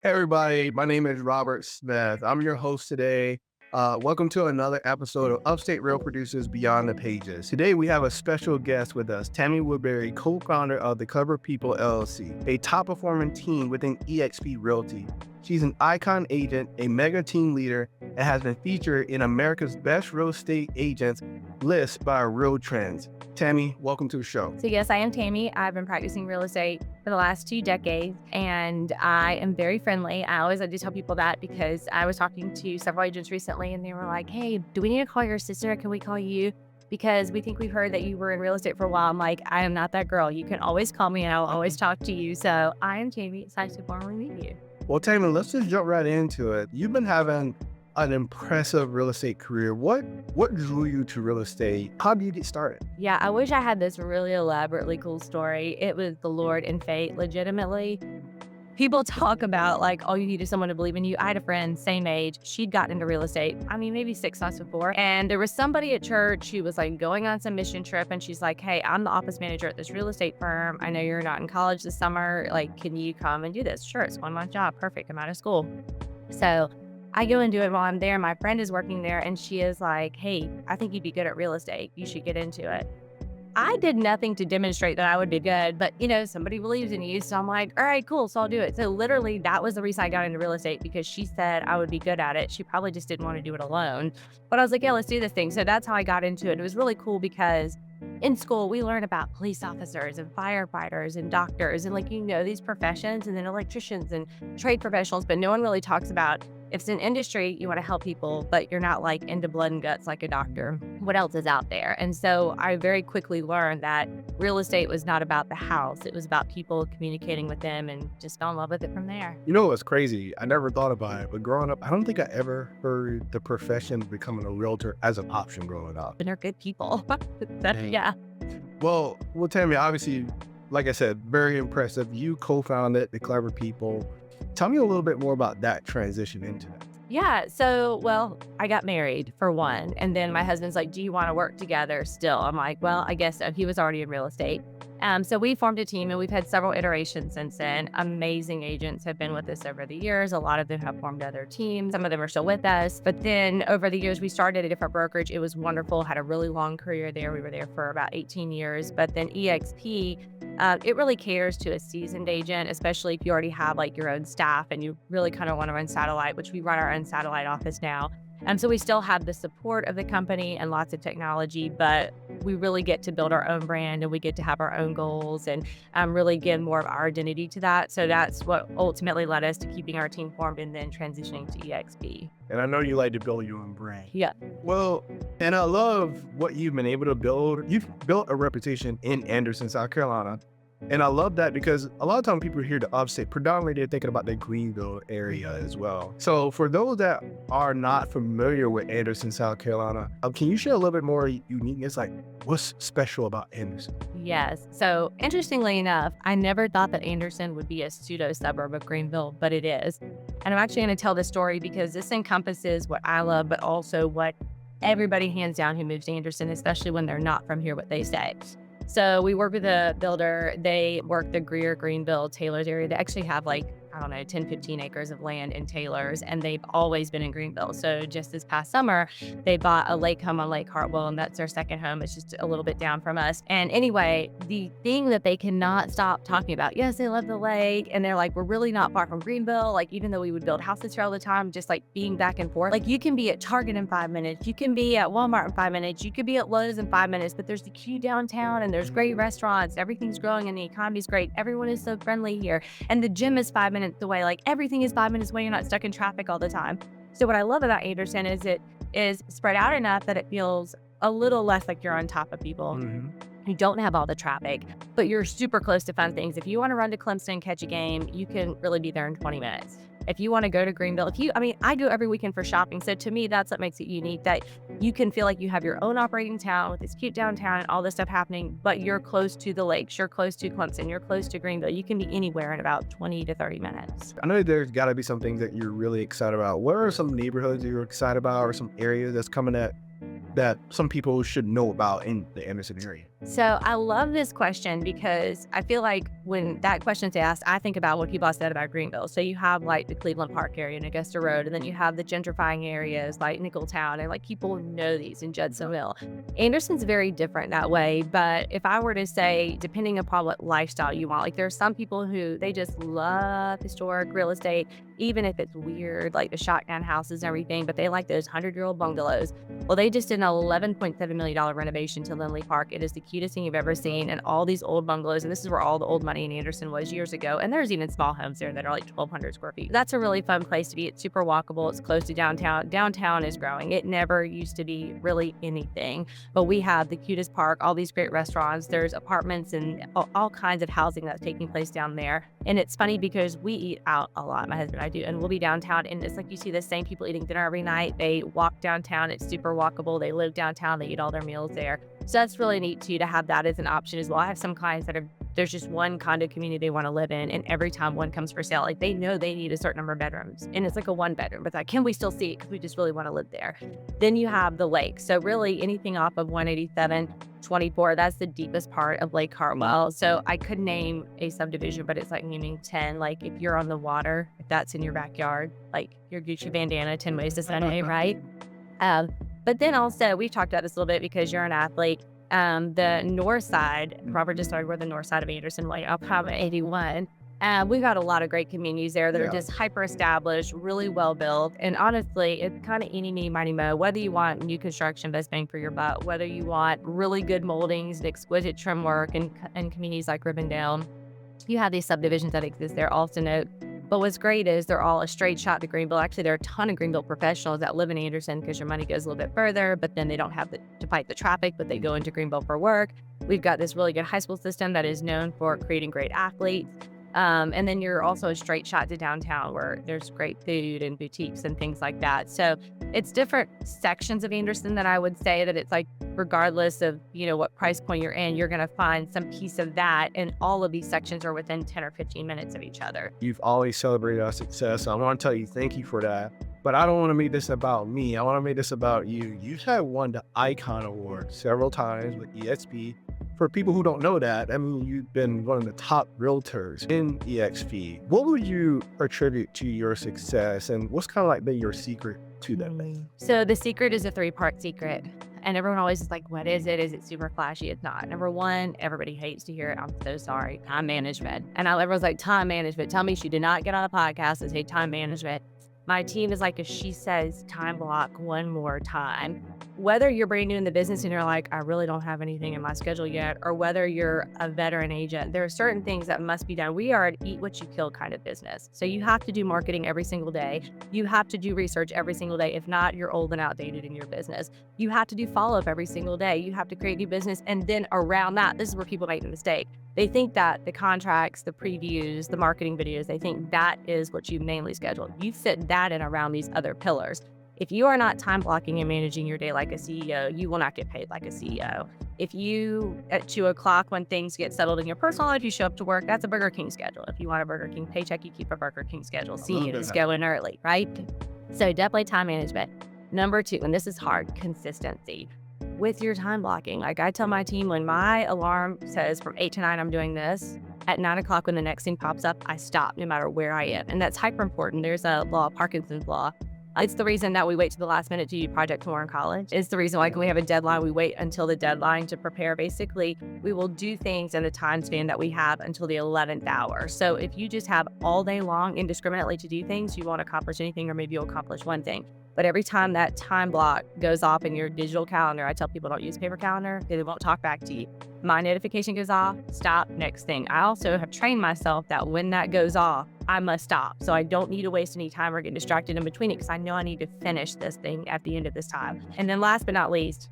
Hey everybody, my name is Robert Smith. I'm your host today. Welcome to another episode of Upstate Real Producers Beyond the Pages. Today we have a special guest with us, Tammy Woodbury, co-founder of the Clever People LLC, a top-performing team within eXp Realty. She's an icon agent, a mega team leader, and has been featured in America's Best Real Estate Agents list by Real Trends. Tammy, welcome to the show. So yes, I am Tammy. I've been practicing real estate for the last 2 decades, and I am very friendly. I always like to tell people that because I was talking to several agents recently, and they were like, "Hey, do we need to call your sister? Can we call you? Because we think we've heard that you were in real estate for a while." I'm like, "I am not that girl. You can always call me, and I'll always talk to you." So I am Tammy. It's nice to formally meet you. Well, Tammy, let's just jump right into it. You've been having an impressive real estate career. What drew you to real estate? How did you get started? Yeah, I wish I had this really elaborately cool story. It was the Lord and fate, legitimately. People talk about like all you need is someone to believe in you. I had a friend, same age. She'd gotten into real estate, maybe 6 months before. And there was somebody at church who was like going on some mission trip. And she's like, "Hey, I'm the office manager at this real estate firm. I know you're not in college this summer. Like, can you come and do this?" "Sure, it's 1 month job. Perfect. I'm out of school." So I go and do it while I'm there. My friend is working there and she is like, "Hey, I think you'd be good at real estate. You should get into it." I did nothing to demonstrate that I would be good, but somebody believes in you. So I'm like, all right, cool. So I'll do it. So literally that was the reason I got into real estate, because she said I would be good at it. She probably just didn't want to do it alone. But I was like, yeah, let's do this thing. So that's how I got into it. It was really cool because in school we learn about police officers and firefighters and doctors and these professions, and then electricians and trade professionals, but no one really talks about, if it's an industry, you want to help people, but you're not like into blood and guts like a doctor. What else is out there? And so I very quickly learned that real estate was not about the house. It was about people, communicating with them, and just fell in love with it from there. You know what's crazy? I never thought about it, but growing up, I don't think I ever heard the profession of becoming a realtor as an option growing up. And they're good people. Dang. Yeah. Well, Tammy, obviously, like I said, very impressive. You co-founded the Clever People. Tell me a little bit more about that transition into that. Yeah. So, well, I got married for one. And then my husband's like, "Do you want to work together still?" I'm like, "Well, I guess so." He was already in real estate. So we formed a team and we've had several iterations since then. Amazing agents have been with us over the years. A lot of them have formed other teams. Some of them are still with us. But then over the years, we started a different brokerage. It was wonderful. Had a really long career there. We were there for about 18 years. But then EXP, it really caters to a seasoned agent, especially if you already have like your own staff and you really kind of want to run satellite, which we run our own satellite office now. So we still have the support of the company and lots of technology, but we really get to build our own brand and we get to have our own goals and really give more of our identity to that. So that's what ultimately led us to keeping our team formed and then transitioning to EXP. And I know you like to build your own brand. Yeah. Well, and I love what you've been able to build. You've built a reputation in Anderson, South Carolina. And I love that because a lot of times people hear the Upstate, predominantly they're thinking about the Greenville area as well. So for those that are not familiar with Anderson, South Carolina, can you share a little bit more uniqueness? Like, what's special about Anderson? Yes. So interestingly enough, I never thought that Anderson would be a pseudo suburb of Greenville, but it is. And I'm actually going to tell this story because this encompasses what I love, but also what everybody hands down who moves to Anderson, especially when they're not from here, what they say. So we work with a builder. They work the Greer, Greenville, Taylors area. They actually have 10, 15 acres of land in Taylors, and they've always been in Greenville. So just this past summer, they bought a lake home on Lake Hartwell, and that's their second home. It's just a little bit down from us. And anyway, the thing that they cannot stop talking about, yes, they love the lake, and they're like, we're really not far from Greenville. Like, even though we would build houses here all the time, just like being back and forth. Like, you can be at Target in 5 minutes, you can be at Walmart in 5 minutes, you could be at Lowe's in 5 minutes, but there's the queue downtown, and there's great restaurants, everything's growing, and the economy's great. Everyone is so friendly here, and the gym is 5 minutes away. Like, everything is 5 minutes away. You're not stuck in traffic all the time. So what I love about Anderson is it is spread out enough that it feels a little less like you're on top of people. Mm-hmm. You don't have all the traffic, but you're super close to fun things. If you want to run to Clemson and catch a game, you can really be there in 20 minutes. If you want to go to Greenville, I go every weekend for shopping. So to me, that's what makes it unique, that you can feel like you have your own operating town with this cute downtown and all this stuff happening, but you're close to the lakes, you're close to Clemson, you're close to Greenville. You can be anywhere in about 20 to 30 minutes. I know there's got to be some things that you're really excited about. What are some neighborhoods you're excited about, or some areas that's coming that some people should know about in the Anderson area? So I love this question because I feel like when that question's asked, I think about what people have said about Greenville. So you have like the Cleveland Park area and Augusta Road, and then you have the gentrifying areas like Nicholtown, and like people know these in Judsonville. Anderson's very different that way. But if I were to say, depending upon what lifestyle you want, like there are some people who they just love historic real estate, even if it's weird, like the shotgun houses and everything, but they like those 100-year-old bungalows. Well, they just did an $11.7 million renovation to Lindley Park. It is the cutest thing you've ever seen. And all these old bungalows, and this is where all the old money in Anderson was years ago. And there's even small homes there that are like 1,200 square feet. That's a really fun place to be. It's super walkable. It's close to downtown. Downtown is growing. It never used to be really anything, but we have the cutest park, all these great restaurants. There's apartments and all kinds of housing that's taking place down there. And it's funny because we eat out a lot, my husband and I do, and we'll be downtown, and it's like you see the same people eating dinner every night. They walk downtown. It's super walkable. They live downtown. They eat all their meals there. So that's really neat too, to have that as an option as well. I have some clients that there's just one condo community they want to live in, and every time one comes for sale, like they know they need a certain number of bedrooms, and it's like a 1-bedroom, but like, can we still see it? Because we just really want to live there. Then you have the lake. So really anything off of 187-24, that's the deepest part of Lake Hartwell. So I could name a subdivision, but it's like naming 10. Like if you're on the water, if that's in your backyard, like your Gucci bandana, 10 ways to Sunday, right? But then also, we've talked about this a little bit because you're an athlete. The north side, Robert just started, we're the north side of Anderson, like up Highway 81. We've got a lot of great communities there that are just hyper established, really well built. And honestly, it's kind of eeny, meeny, miny, mo. Whether you want new construction, best bang for your buck, whether you want really good moldings and exquisite trim work and communities like Rivendell, you have these subdivisions that exist there, also note. But what's great is they're all a straight shot to Greenville. Actually, there are a ton of Greenville professionals that live in Anderson because your money goes a little bit further, but then they don't have to fight the traffic, but they go into Greenville for work. We've got this really good high school system that is known for creating great athletes. And then you're also a straight shot to downtown where there's great food and boutiques and things like that. So it's different sections of Anderson that I would say that it's like, regardless of, what price point you're in, you're going to find some piece of that. And all of these sections are within 10 or 15 minutes of each other. You've always celebrated our success. So I want to tell you, thank you for that. But I don't want to make this about me. I want to make this about you. You have won the Icon Award several times with EXP. For people who don't know that, I mean, you've been one of the top realtors in EXP. What would you attribute to your success, and what's kind of like been your secret to that thing? So the secret is a 3-part secret. And everyone always is like, what is it? Is it super flashy? It's not. Number one, everybody hates to hear it. I'm so sorry. Time management. And everyone's like, time management. Tell me she did not get on a podcast and say time management. My team is like, if she says time block one more time, whether you're brand new in the business and you're like, I really don't have anything in my schedule yet, or whether you're a veteran agent, there are certain things that must be done. We are an eat what you kill kind of business. So you have to do marketing every single day. You have to do research every single day. If not, you're old and outdated in your business. You have to do follow-up every single day. You have to create new business. And then around that, this is where people make the mistake. They think that the contracts, the previews, the marketing videos, they think that is what you mainly schedule. You fit that in around these other pillars. If you are not time blocking and managing your day like a CEO, you will not get paid like a CEO. If you, at 2 o'clock, when things get settled in your personal life, you show up to work, that's a Burger King schedule. If you want a Burger King paycheck, you keep a Burger King schedule. CEOs go in early, right? So definitely time management. Number 2, and this is hard, consistency with your time blocking. Like I tell my team, when my alarm says from 8 to 9, I'm doing this, at 9 o'clock when the next thing pops up, I stop no matter where I am. And that's hyper important. There's a law, Parkinson's law. It's the reason that we wait to the last minute to do project more in college. It's the reason like when we have a deadline, we wait until the deadline to prepare. Basically, we will do things in the time span that we have until the 11th hour. So if you just have all day long indiscriminately to do things, you won't accomplish anything, or maybe you'll accomplish one thing. But every time that time block goes off in your digital calendar, I tell people don't use paper calendar because it won't talk back to you. My notification goes off, stop, next thing. I also have trained myself that when that goes off, I must stop. So I don't need to waste any time or get distracted in between it because I know I need to finish this thing at the end of this time. And then last but not least,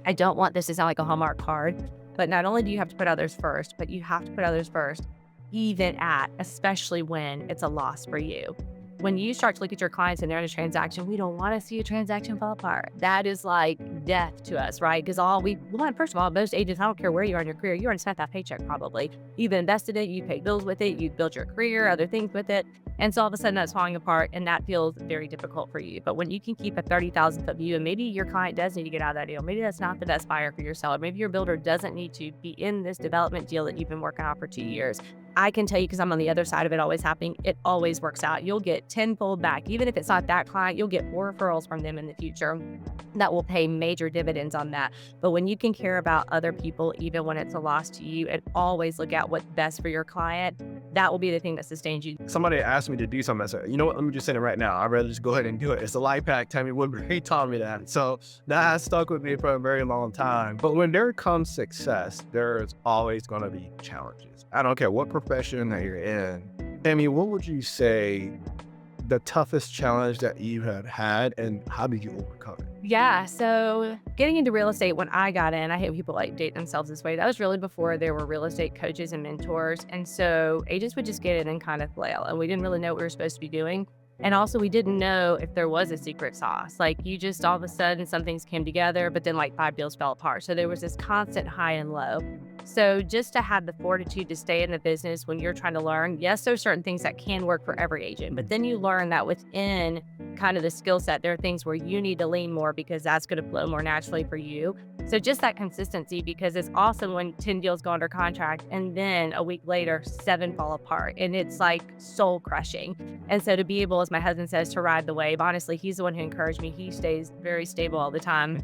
I don't want this to sound like a Hallmark card, but not only do you have to put others first, but you have to put others first, especially when it's a loss for you. when you start to look at your clients and they're in a transaction, we don't want to see a transaction fall apart. That is like death to us, right? Because all we want, first of all, most agents, I don't care where you are in your career, you already spent that paycheck probably. You've invested it, you paid bills with it, you've built your career, other things with it. And so all of a sudden that's falling apart and that feels very difficult for you. But when you can keep a 30,000 foot view and maybe your client does need to get out of that deal, maybe that's not the best buyer for your seller. Maybe your builder doesn't need to be in this development deal that you've been working on for 2 years. I can tell you, because I'm on the other side of it always happening, it always works out. You'll get tenfold back. Even if it's not that client, you'll get more referrals from them in the future that will pay major dividends on that. But when you can care about other people, even when it's a loss to you, and always look at what's best for your client, that will be the thing that sustains you. Somebody asked me to do something. I said, you know what? Let me just say it right now. I'd rather just go ahead and do it. It's a life hack. Tammy Woodbury taught me that. So that has stuck with me for a very long time. But when there comes success, there's always going to be challenges. I don't care what profession that you're in. Tammy, what would you say the toughest challenge that you have had, and how did you overcome it? Yeah, so getting into real estate, when I got in, I hate when people like date themselves this way. That was really before there were real estate coaches and mentors. And so agents would just get in and kind of flail, and we didn't really know what we were supposed to be doing. And also we didn't know if there was a secret sauce. Like you just all of a sudden some things came together, but then like 5 deals fell apart. So there was this constant high and low. So just to have the fortitude to stay in the business when you're trying to learn, yes, there's certain things that can work for every agent, but then you learn that within kind of the skill set, there are things where you need to lean more because that's going to flow more naturally for you. So just that consistency, because it's awesome when 10 deals go under contract and then a week later, 7 fall apart, and it's like soul crushing. And so to be able, as my husband says, to ride the wave, honestly, he's the one who encouraged me. He stays very stable all the time.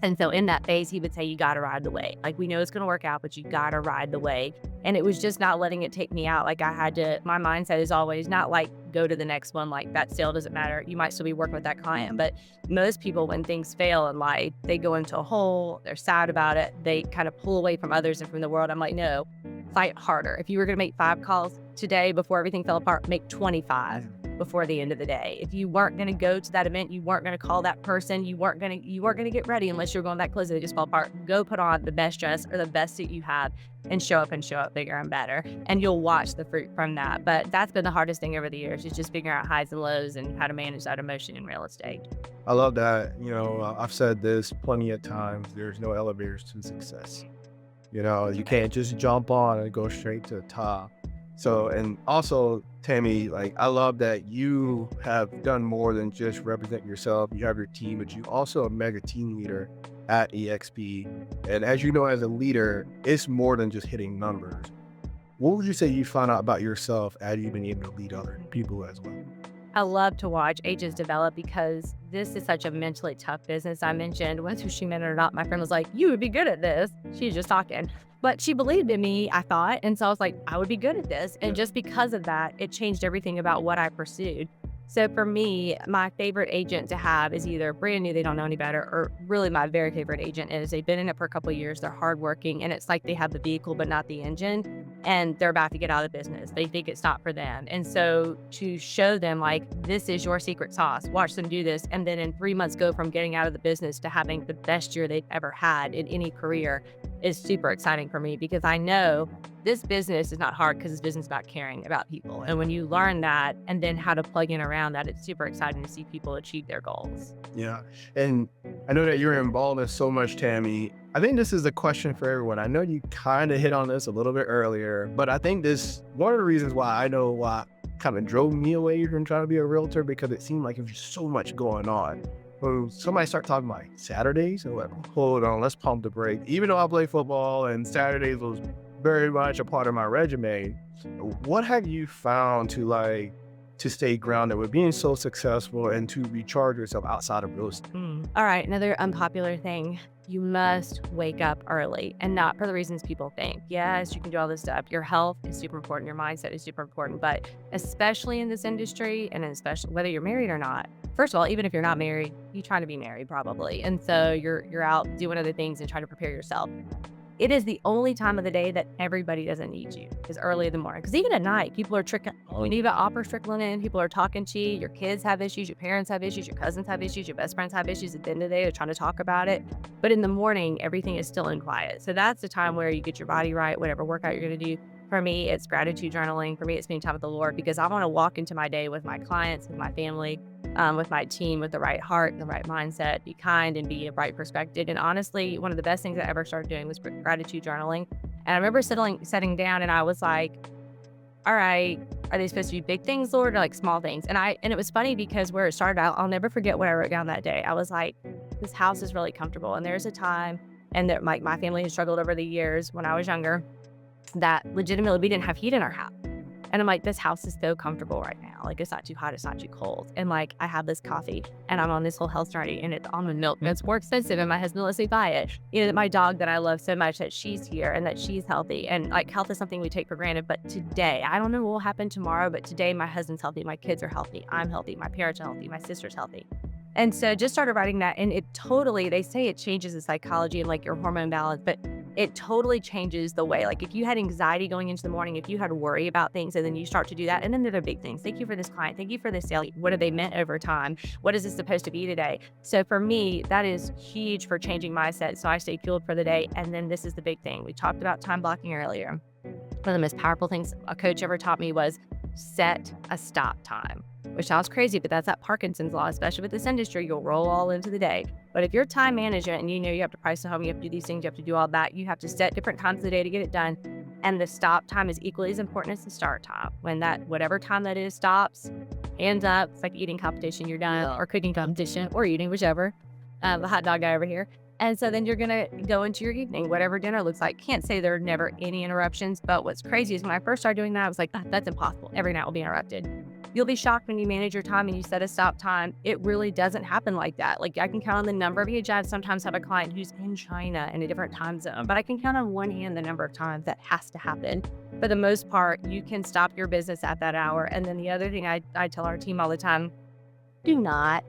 And so in that phase, he would say, you got to ride the wave. Like, we know it's going to work out, but you got to ride the wave. And it was just not letting it take me out. Like I had to, my mindset is always not like go to the next one. Like that sale doesn't matter. You might still be working with that client. But most people, when things fail in life, they go into a hole, they're sad about it. They kind of pull away from others and from the world. I'm like, no, fight harder. If you were going to make 5 calls today before everything fell apart, make 25. Before the end of the day. If you weren't going to go to that event, you weren't going to call that person, you weren't going to get ready unless you were going to that closet that just fell apart. Go put on the best dress or the best suit you have and show up bigger and better. And you'll watch the fruit from that. But that's been the hardest thing over the years, is just figuring out highs and lows and how to manage that emotion in real estate. I love that. You know, I've said this plenty of times. There's no elevators to success. You know, you can't just jump on and go straight to the top. So, and also, Tammy, like, I love that you have done more than just represent yourself. You have your team, but you also a mega team leader at EXP. And as you know, as a leader, it's more than just hitting numbers. What would you say you found out about yourself as you've been able to lead other people as well? I love to watch agents develop, because this is such a mentally tough business. I mentioned, whether she meant it or not, my friend was like, you would be good at this. She's just talking. But she believed in me, I thought. And so I was like, I would be good at this. And just because of that, it changed everything about what I pursued. So for me, my favorite agent to have is either brand new, they don't know any better, or really my very favorite agent is they've been in it for a couple of years, they're hardworking, and it's like they have the vehicle but not the engine, and they're about to get out of the business. They think it's not for them. And so to show them, like, this is your secret sauce, watch them do this, and then in 3 months go from getting out of the business to having the best year they've ever had in any career is super exciting for me, because I know this business is not hard because this business is about caring about people. And when you learn that and then how to plug in around that, it's super exciting to see people achieve their goals. Yeah. And I know that you're involved in so much, Tammy. I think this is a question for everyone. I know you kind of hit on this a little bit earlier, but I think this, one of the reasons why kind of drove me away from trying to be a realtor, because it seemed like there was so much going on. When somebody start talking about Saturdays, and like, hold on, let's pump the brake. Even though I play football and Saturdays was very much a part of my regimen, what have you found to stay grounded with being so successful and to recharge yourself outside of real estate? All right, another unpopular thing. You must wake up early, and not for the reasons people think. Yes, you can do all this stuff. Your health is super important. Your mindset is super important. But especially in this industry, and especially whether you're married or not, first of all, even if you're not married, you're trying to be married probably. And so you're out doing other things and trying to prepare yourself. It is the only time of the day that everybody doesn't need you, is early in the morning. Because even at night, people are tricking. You need to offer trickling in. People are talking to you. Your kids have issues. Your parents have issues. Your cousins have issues. Your best friends have issues. At the end of the day, they're trying to talk about it. But in the morning, everything is still in quiet. So that's the time where you get your body right, whatever workout you're going to do. For me, it's gratitude journaling. For me, it's spending time with the Lord because I want to walk into my day with my clients, with my family, with my team, with the right heart, the right mindset, be kind and be right perspective. And honestly, one of the best things I ever started doing was gratitude journaling. And I remember sitting down and I was like, all right, are they supposed to be big things, Lord, or like small things? And it was funny because where it started out, I'll never forget what I wrote down that day. I was like, this house is really comfortable. And there's a time, and that my family has struggled over the years when I was younger, that legitimately we didn't have heat in our house. And I'm like, this house is so comfortable right now. Like, it's not too hot, it's not too cold. And like, I have this coffee and I'm on this whole health journey and it's almond milk and it's more expensive. And my husband lets me buy it. You know, that my dog that I love so much, that she's here and that she's healthy. And like, health is something we take for granted. But today, I don't know what will happen tomorrow, but today my husband's healthy, my kids are healthy, I'm healthy, my parents are healthy, my sister's healthy. And so just started writing that, and it totally, they say it changes the psychology and like your hormone balance, but it totally changes the way, like if you had anxiety going into the morning, if you had worry about things and then you start to do that, and then there are big things. Thank you for this client. Thank you for this sale. What have they meant over time? What is this supposed to be today? So for me, that is huge for changing mindset. So I stay fueled for the day. And then this is the big thing. We talked about time blocking earlier. One of the most powerful things a coach ever taught me was set a stop time, which sounds crazy, but that's that Parkinson's law, especially with this industry. You'll roll all into the day. But if you're time management and you know you have to price the home, you have to do these things, you have to do all that, you have to set different times of the day to get it done. And the stop time is equally as important as the start time. When that, whatever time that is, stops, hands up, it's like eating competition, you're done, or cooking competition, or eating, whichever. The hot dog guy over here. And so then you're going to go into your evening, whatever dinner looks like. Can't say there are never any interruptions, but what's crazy is when I first started doing that, I was like, that's impossible. Every night will be interrupted. You'll be shocked when you manage your time and you set a stop time. It really doesn't happen like that. Like, I can count on the number of I sometimes have a client who's in China in a different time zone, but I can count on one hand the number of times that has to happen. For the most part, you can stop your business at that hour. And then the other thing I tell our team all the time, do not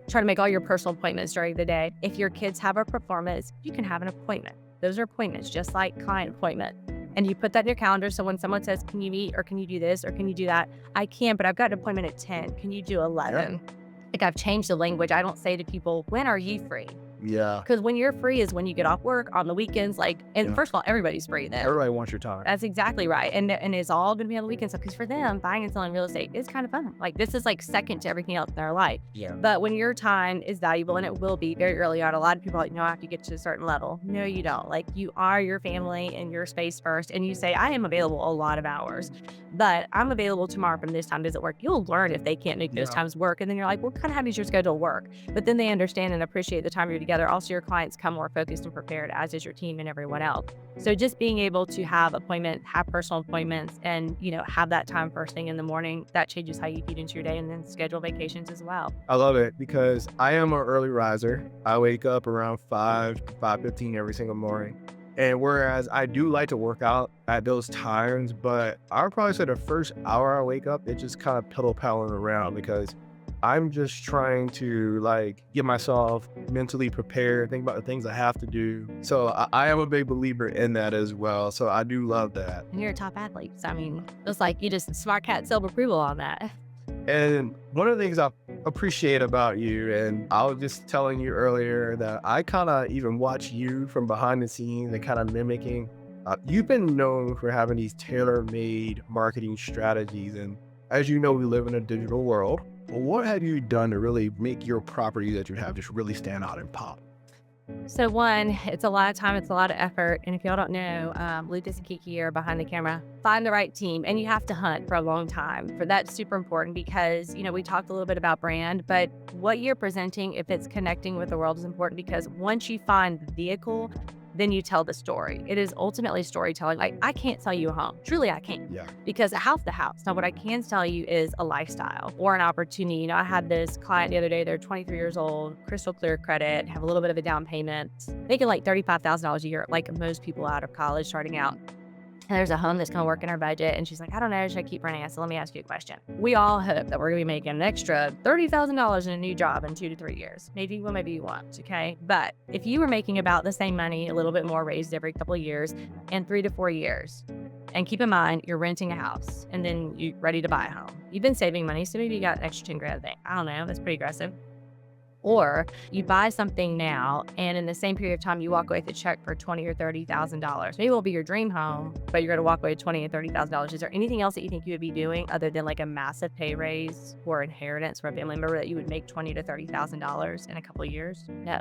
try to make all your personal appointments during the day. If your kids have a performance, you can have an appointment. Those are appointments, just like client appointment. And you put that in your calendar. So when someone says, can you meet, or can you do this, or can you do that? I can, but I've got an appointment at 10. Can you do 11? Yeah. Like, I've changed the language. I don't say to people, when are you free? Yeah. Because when you're free is when you get off work on the weekends. Like, and first of all, everybody's free then. Everybody wants your time. That's exactly right. And it's all going to be on the weekends. Because for them, buying and selling real estate is kind of fun. Like, this is like second to everything else in their life. Yeah. But when your time is valuable, and it will be very early on, a lot of people are like, no, I have to get to a certain level. No, you don't. Like, you are your family and your space first. And you say, I am available a lot of hours, but I'm available tomorrow from this time. Does it work? You'll learn if they can't make those times work. And then you're like, well, kind of how does your schedule work? But then they understand and appreciate the time you're together. Also, your clients come more focused and prepared, as is your team and everyone else. So just being able to have appointments, have personal appointments, and, you know, have that time first thing in the morning, that changes how you feed into your day, and then schedule vacations as well. I love it because I am an early riser. I wake up around 5 to 5:15 every single morning. And whereas I do like to work out at those times, but I would probably say the first hour I wake up, it's just kind of piddle-paddling around because I'm just trying to like get myself mentally prepared, think about the things I have to do. So I am a big believer in that as well. So I do love that. And you're a top athlete. So, I mean, it's like you just smart cat self-approval on that. And one of the things I appreciate about you, and I was just telling you earlier that I kind of even watch you from behind the scenes and kind of mimicking. You've been known for having these tailor-made marketing strategies. And as you know, we live in a digital world. What have you done to really make your property that you have just really stand out and pop? So one, it's a lot of time, it's a lot of effort. And if y'all don't know, Lucas and Kiki are behind the camera. Find the right team, and you have to hunt for a long time. For that's super important because, you know, we talked a little bit about brand, but what you're presenting, if it's connecting with the world, is important because once you find the vehicle, then you tell the story. It is ultimately storytelling. Like, I can't sell you a home. Truly, I can't. Yeah. Because a house, the house. Now, what I can tell you is a lifestyle or an opportunity. You know, I had this client the other day. They're 23 years old, crystal clear credit, have a little bit of a down payment, making like $35,000 a year, like most people out of college starting out. And there's a home that's going to work in our budget. And she's like, I don't know, should I keep running? I said, let me ask you a question. We all hope that we're going to be making an extra $30,000 in a new job in 2 to 3 years. Maybe you will, maybe you won't, okay? But if you were making about the same money, a little bit more raised every couple of years, in 3 to 4 years, and keep in mind, you're renting a house and then you're ready to buy a home. You've been saving money, so maybe you got an extra 10 grand a day. I don't know, that's pretty aggressive. Or you buy something now, and in the same period of time, you walk away with a check for $20,000 or $30,000. Maybe it won't be your dream home, but you're going to walk away with $20,000 and $30,000. Is there anything else that you think you would be doing other than like a massive pay raise or inheritance from a family member that you would make $20,000 to $30,000 in a couple of years? No.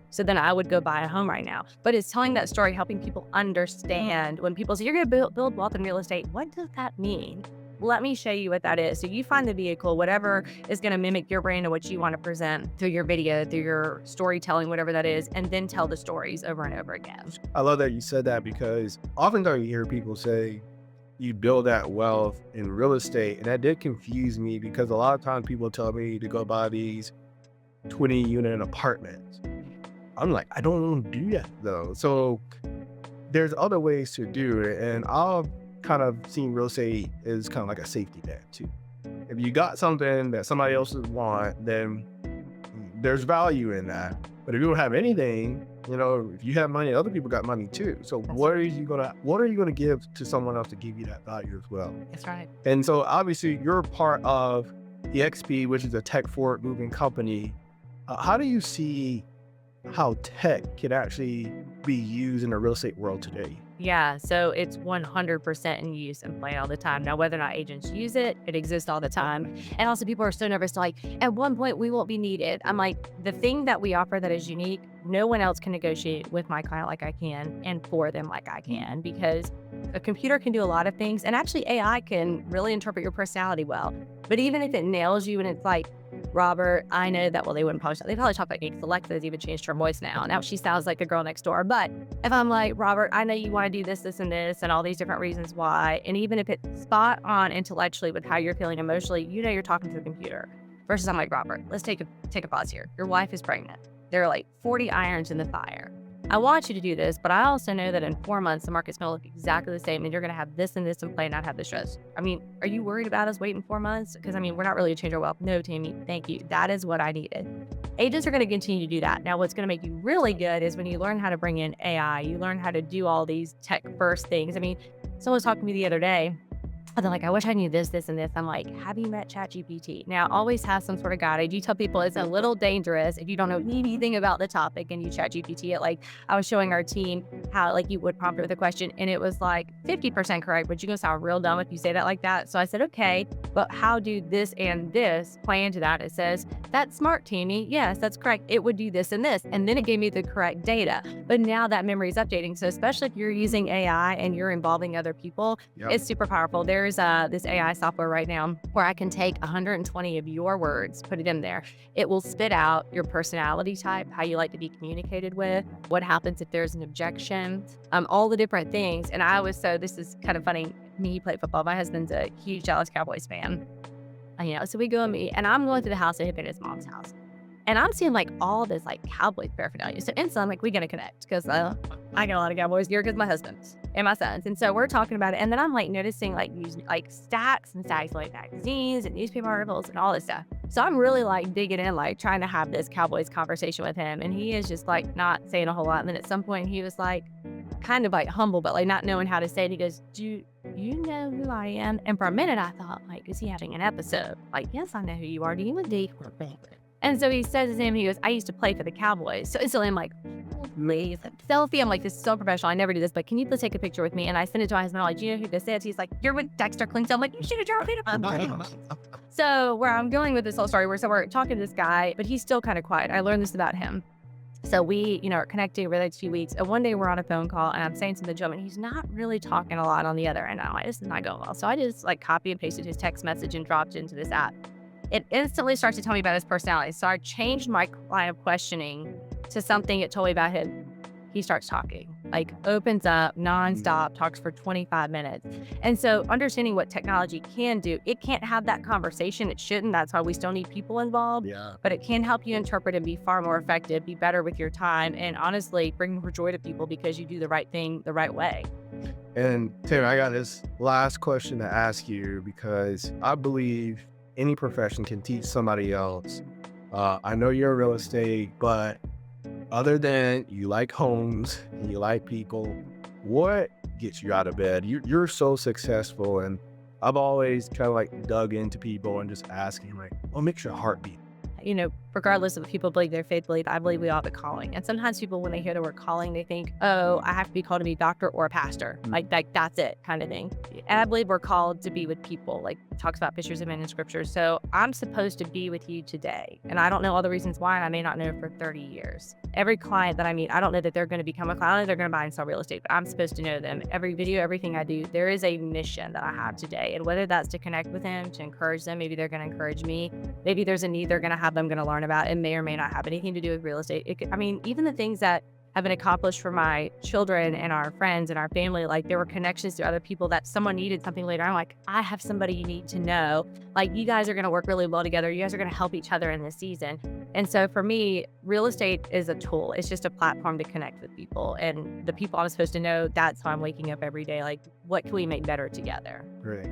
So then I would go buy a home right now. But it's telling that story, helping people understand when people say, you're going to build wealth in real estate. What does that mean? Let me show you what that is. So you find the vehicle, whatever is going to mimic your brand and what you want to present through your video, through your storytelling, whatever that is, and then tell the stories over and over again. I love that you said that, because oftentimes you hear people say you build that wealth in real estate. And that did confuse me, because a lot of times people tell me to go buy these 20-unit apartments. I'm like, I don't want to do that though. So there's other ways to do it. And I've kind of seen real estate as kind of like a safety net too. If you got something that somebody else would want, then there's value in that. But if you don't have anything, if you have money, other people got money too. So what are you gonna give to someone else to give you that value as well? That's right. And so obviously you're part of the XP, which is a tech forward moving company. How do you see how tech can actually be used in the real estate world today? Yeah, so it's 100% in use and play all the time. Now, whether or not agents use it, it exists all the time. And also people are so nervous, like, at one point we won't be needed. I'm like, the thing that we offer that is unique, no one else can negotiate with my client like I can and for them like I can, because a computer can do a lot of things. And actually AI can really interpret your personality well. But even if it nails you and it's like, Robert, I know that, well, they wouldn't probably, they probably talk like me. Alexa's even changed her voice now. Now she sounds like the girl next door. But if I'm like, Robert, I know you want to do this, this, and this, and all these different reasons why, and even if it's spot on intellectually with how you're feeling emotionally, you're talking to the computer. Versus I'm like, Robert, let's take a pause here. Your wife is pregnant. There are like 40 irons in the fire. I want you to do this, but I also know that in 4 months, the market's going to look exactly the same, and you're going to have this and this in play and not have the stress. I mean, are you worried about us waiting 4 months? Because, we're not really a change our wealth. No, Tammy, thank you. That is what I needed. Agents are going to continue to do that. Now, what's going to make you really good is when you learn how to bring in AI, you learn how to do all these tech first things. Someone was talking to me the other day. And they're like, I wish I knew this, this, and this. I'm like, have you met ChatGPT? Now, always have some sort of guide. I do tell people it's a little dangerous if you don't know anything about the topic and you ChatGPT it. Like, I was showing our team how, like, you would prompt it with a question, and it was like 50% correct, but you're going to sound real dumb if you say that like that. So I said, okay, but how do this and this play into that? It says, that's smart, Tammy. Yes, that's correct. It would do this and this. And then it gave me the correct data. But now that memory is updating. So especially if you're using AI and you're involving other people, It's super powerful. There's this AI software right now where I can take 120 of your words, put it in there. It will spit out your personality type, how you like to be communicated with, what happens if there's an objection, all the different things. And this is kind of funny. He played football. My husband's a huge Dallas Cowboys fan. So we go and meet, and I'm going to the house that had been his mom's house. And I'm seeing like all this like Cowboys paraphernalia. So instantly I'm like, we're going to connect because I got a lot of Cowboys gear because my husband and my sons. And so we're talking about it. And then I'm like noticing like using like stacks and stacks of like magazines and newspaper articles and all this stuff. So I'm really like digging in, like trying to have this Cowboys conversation with him. And he is just like not saying a whole lot. And then at some point he was like kind of like humble, but like not knowing how to say it. He goes, do you know who I am? And for a minute I thought like, is he having an episode? Like, yes, I know who you are. Do you a deep or bad? And so he says to him, he goes, I used to play for the Cowboys. So instantly I'm like, amazing. Selfie. I'm like, this is so professional. I never do this, but can you please take a picture with me? And I sent it to my husband. I'm like, do you know who this is? He's like, you're with Dexter Clinton. I'm like, you should have dropped it. So where I'm going with this whole story, we're talking to this guy, but he's still kind of quiet. I learned this about him. So we, are connecting over the next few weeks. And one day we're on a phone call and I'm saying something to him and he's not really talking a lot on the other end. I'm like, this is not going well. So I just like copy and pasted his text message and dropped it into this app. It instantly starts to tell me about his personality. So I changed my line of questioning to something it told me about him. He starts talking, like opens up nonstop, talks for 25 minutes. And so understanding what technology can do, it can't have that conversation. It shouldn't. That's why we still need people involved. Yeah. But it can help you interpret and be far more effective, be better with your time, and honestly bring more joy to people because you do the right thing the right way. And Tammy, I got this last question to ask you because I believe any profession can teach somebody else. I know you're in real estate, but other than you like homes and you like people, what gets you out of bed? You're so successful, and I've always kind of like dug into people and just asking like, what makes your heart beat? regardless of what people believe, their faith believe, I believe we all have a calling. And sometimes people, when they hear the word calling, they think, oh, I have to be called to be a doctor or a pastor. Like that's it kind of thing. And I believe we're called to be with people, like it talks about fishers of men in scripture. So I'm supposed to be with you today. And I don't know all the reasons why. I may not know for 30 years. Every client that I meet, I don't know that they're going to become a client. I don't know they're going to buy and sell real estate, but I'm supposed to know them. Every video, everything I do, there is a mission that I have today. And whether that's to connect with them, to encourage them, maybe they're going to encourage me. Maybe there's a need they're going to have, I'm going to learn about. It may or may not have anything to do with real estate. Even the things that have been accomplished for my children and our friends and our family, like there were connections to other people that someone needed something later. I'm like, I have somebody you need to know. Like you guys are going to work really well together. You guys are going to help each other in this season. And so for me, real estate is a tool. It's just a platform to connect with people. And the people I'm supposed to know, that's how I'm waking up every day. Like, what can we make better together? Great.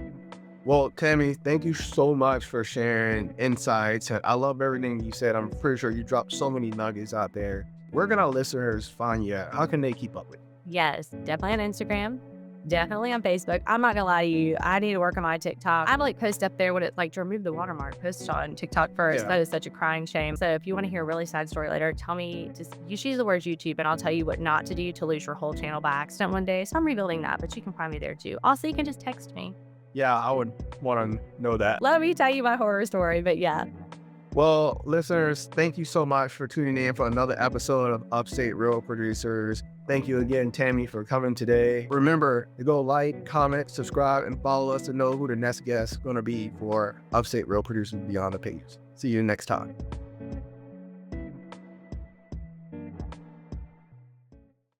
Well, Tammy, thank you so much for sharing insights. I love everything you said. I'm pretty sure you dropped so many nuggets out there. Where can our listeners find you at? How can they keep up with you? Yes, definitely on Instagram. Definitely on Facebook. I'm not gonna lie to you. I need to work on my TikTok. I'm like post up there when it's like to remove the watermark. Post on TikTok first. Yeah. That is such a crying shame. So if you want to hear a really sad story later, tell me. Just use the words YouTube, and I'll tell you what not to do to lose your whole channel by accident one day. So I'm rebuilding that, but you can find me there too. Also, you can just text me. Yeah, I would want to know that. Let me tell you my horror story, but yeah. Well, listeners, thank you so much for tuning in for another episode of Upstate Real Producers. Thank you again, Tammy, for coming today. Remember to go like, comment, subscribe, and follow us to know who the next guest is going to be for Upstate Real Producers Beyond the Pages. See you next time.